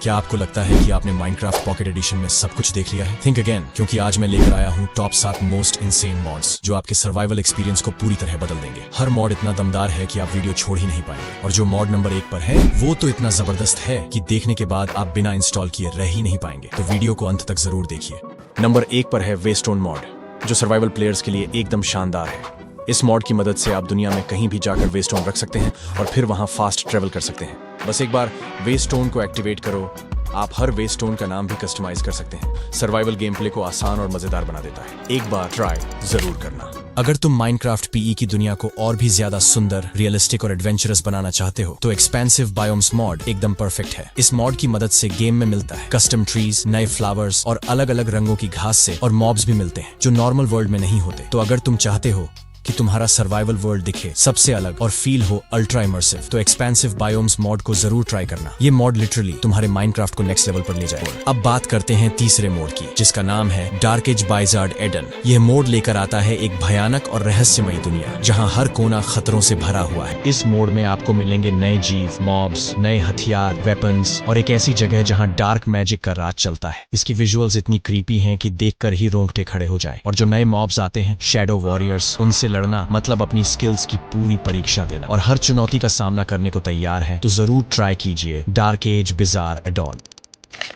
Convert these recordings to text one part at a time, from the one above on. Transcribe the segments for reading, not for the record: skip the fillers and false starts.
क्या आपको लगता है कि आपने माइनक्राफ्ट पॉकेट एडिशन में सब कुछ देख लिया है? थिंक अगेन, क्योंकि आज मैं लेकर आया हूँ टॉप 7 मोस्ट इनसेन मॉड्स जो आपके सर्वाइवल एक्सपीरियंस को पूरी तरह बदल देंगे। हर मॉड इतना दमदार है कि आप वीडियो छोड़ ही नहीं पाएंगे, और जो मॉड नंबर 1 पर है वो तो इतना जबरदस्त है कि देखने के बाद आप बिना इंस्टॉल किए रह ही नहीं पाएंगे। तो वीडियो को अंत तक जरूर देखिए। नंबर 1 पर है वेस्टोन मॉड, जो सर्वाइवल प्लेयर्स के लिए एकदम शानदार है। इस मॉड की मदद से आप दुनिया में कहीं भी जाकर वेस्टोन रख सकते हैं और फिर वहां फास्ट ट्रेवल कर सकते हैं। बस एक बार वेस्टोन को एक्टिवेट करो, आप हर वेस्टोन का नाम भी कस्टमाइज कर सकते हैं। सर्वाइवल गेम प्ले को आसान और मजेदार बना देता है। एक बार ट्राई जरूर करना। अगर तुम माइनक्राफ्ट पीई की दुनिया को और भी ज्यादा सुंदर, रियलिस्टिक और एडवेंचरस बनाना चाहते हो तो एक्सपेंसिव बायोम्स मॉड एकदम परफेक्ट है। इस मॉड की मदद से गेम में मिलता है कस्टम ट्रीज, नए फ्लावर्स और अलग अलग रंगों की घास से, और मॉब्स भी मिलते हैं जो नॉर्मल वर्ल्ड में नहीं होते। तो अगर तुम चाहते हो कि तुम्हारा सर्वाइवल वर्ल्ड दिखे सबसे अलग और फील हो अल्ट्रा इमर्सिव, तो एक्सपेंसिव बायोम्स मॉड को जरूर ट्राई करना। ये मॉड लिटरली तुम्हारे माइनक्राफ्ट को नेक्स्ट लेवल पर ले जाएगा। अब बात करते हैं तीसरे मोड की, जिसका नाम है डार्क एज बाइजार्ड एडन। यह मोड लेकर आता है एक भयानक और रहस्यमयी दुनिया जहाँ हर कोना खतरों से भरा हुआ है। इस मोड में आपको मिलेंगे नए जीव, मॉब्स, नए हथियार, वेपन्स और एक ऐसी जगह जहाँ डार्क मैजिक का राज चलता है। इसकी विजुअल्स इतनी क्रीपी हैं कि देखकर ही रोंगटे खड़े हो जाए। और जो नए मॉब्स आते हैं, शैडो वॉरियर्स, उनसे लड़ना मतलब अपनी स्किल्स की पूरी परीक्षा देना, और हर चुनौती का सामना करने को तैयार है तो जरूर ट्राई कीजिए डार्क एज बिजार एडॉन।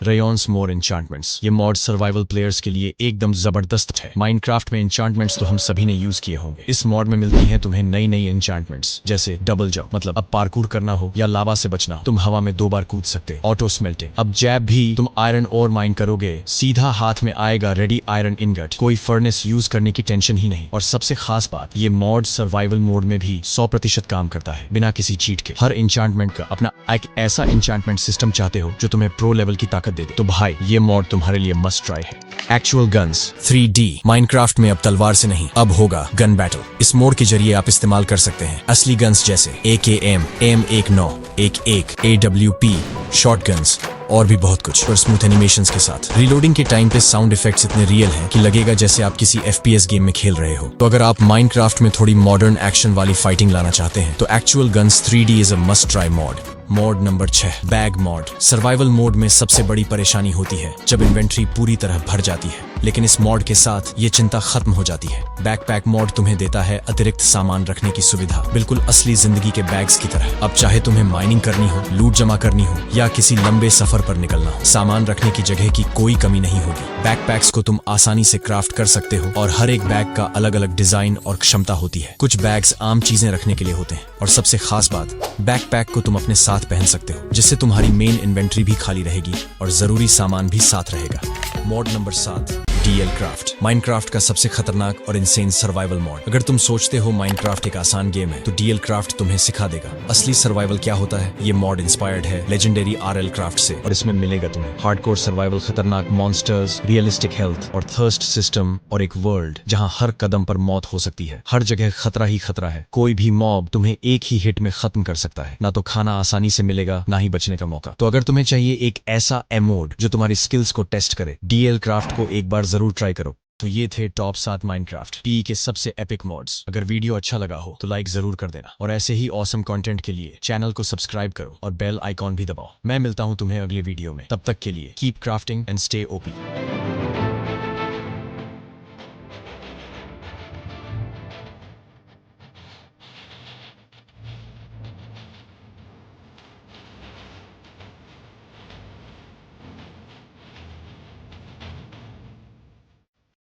रेयॉन्स मोर एन्चांटमेंट्स। ये मॉड सर्वाइवल प्लेयर्स के लिए एकदम जबरदस्त है। माइनक्राफ्ट में एन्चांटमेंट्स तो हम सभी ने यूज किए होंगे। इस मॉड में मिलती हैं तुम्हें नई नई एन्चांटमेंट्स, जैसे डबल जंप, मतलब अब पार्कूर करना हो या लावा से बचना, तुम हवा में 2 बार कूद सकते। ऑटो स्मेल्टिंग, अब जैब भी तुम आयरन और माइन करोगे सीधा हाथ में आएगा रेडी आयरन इनगट, कोई फर्नेस यूज करने की टेंशन ही नहीं। और सबसे खास बात, ये मॉड सर्वाइवल मोड में भी 100% काम करता है बिना किसी चीट के। हर एन्चांटमेंट का अपना एक ऐसा एन्चांटमेंट सिस्टम चाहते हो जो तुम्हें प्रो लेवल की ताकत दे दे, तो भाई ये मॉड तुम्हारे लिए मस्ट ट्राई है। Actual guns 3D। माइनक्राफ्ट में अब तलवार से नहीं, अब होगा गन बैटल। इस मोड के जरिए आप इस्तेमाल कर सकते हैं असली गन्स जैसे AKM, M19, 11, AWP, शॉटगन्स और भी बहुत कुछ, और स्मूथ एनिमेशंस के साथ। रीलोडिंग के टाइम पे साउंड इफेक्ट्स इतने रियल हैं कि लगेगा जैसे आप किसी FPS गेम में खेल रहे हो। तो अगर आप माइनक्राफ्ट में थोड़ी मॉडर्न एक्शन वाली फाइटिंग लाना चाहते हैं तो actual guns 3D is a must try mod. Mod number 6, bag mod. Survival mode में सबसे बड़ी परेशानी होती है जब इन्वेंट्री पूरी तरह भर जाती है, लेकिन इस मॉड के साथ ये चिंता खत्म हो जाती है। बैकपैक मॉड तुम्हें देता है अतिरिक्त सामान रखने की सुविधा, बिल्कुल असली जिंदगी के बैग्स की तरह। अब चाहे तुम्हें माइनिंग करनी हो, लूट जमा करनी हो या किसी लंबे सफर पर निकलना हो, सामान रखने की जगह की कोई कमी नहीं होगी। बैकपैक्स को तुम आसानी से क्राफ्ट कर सकते हो और हर एक बैग का अलग अलग डिजाइन और क्षमता होती है। कुछ बैग्स आम चीजें रखने के लिए होते हैं, और सबसे खास बात, बैकपैक को तुम अपने साथ पहन सकते हो, जिससे तुम्हारी मेन इन्वेंट्री भी खाली रहेगी और जरूरी सामान भी साथ रहेगा। Mod number 7, DL craft. Minecraft का सबसे खतरनाक और इंसेन सर्वाइवल मॉड। अगर तुम सोचते हो माइनक्राफ्ट एक आसान गेम है तो DL क्राफ्ट तुम्हें सिखा देगा असली सर्वाइवल क्या होता है। ये मॉड इंस्पायर्ड है लेजेंडरी RL क्राफ्ट से, और इसमें मिलेगा तुम्हें हार्डकोर सर्वाइवल, खतरनाक मॉन्स्टर्स, रियलिस्टिक हेल्थ और थर्स्ट सिस्टम, और एक वर्ल्ड जहां हर कदम पर मौत हो सकती है। हर जगह खतरा ही खतरा है। कोई भी मॉब तुम्हें एक ही हिट में खत्म कर सकता है। ना तो खाना आसानी से मिलेगा, ना ही बचने का मौका। तो अगर तुम्हें चाहिए एक ऐसा मोड जो तुम्हारी स्किल्स को टेस्ट करे, DL क्राफ्ट को एक बार जरूर ट्राई करो। तो ये थे टॉप 7 माइनक्राफ्ट पीई के सबसे एपिक मॉड्स। अगर वीडियो अच्छा लगा हो तो लाइक जरूर कर देना, और ऐसे ही ऑसम कंटेंट के लिए चैनल को सब्सक्राइब करो और बेल आइकॉन भी दबाओ। मैं मिलता हूं तुम्हें अगले वीडियो में, तब तक के लिए keep crafting and stay OP.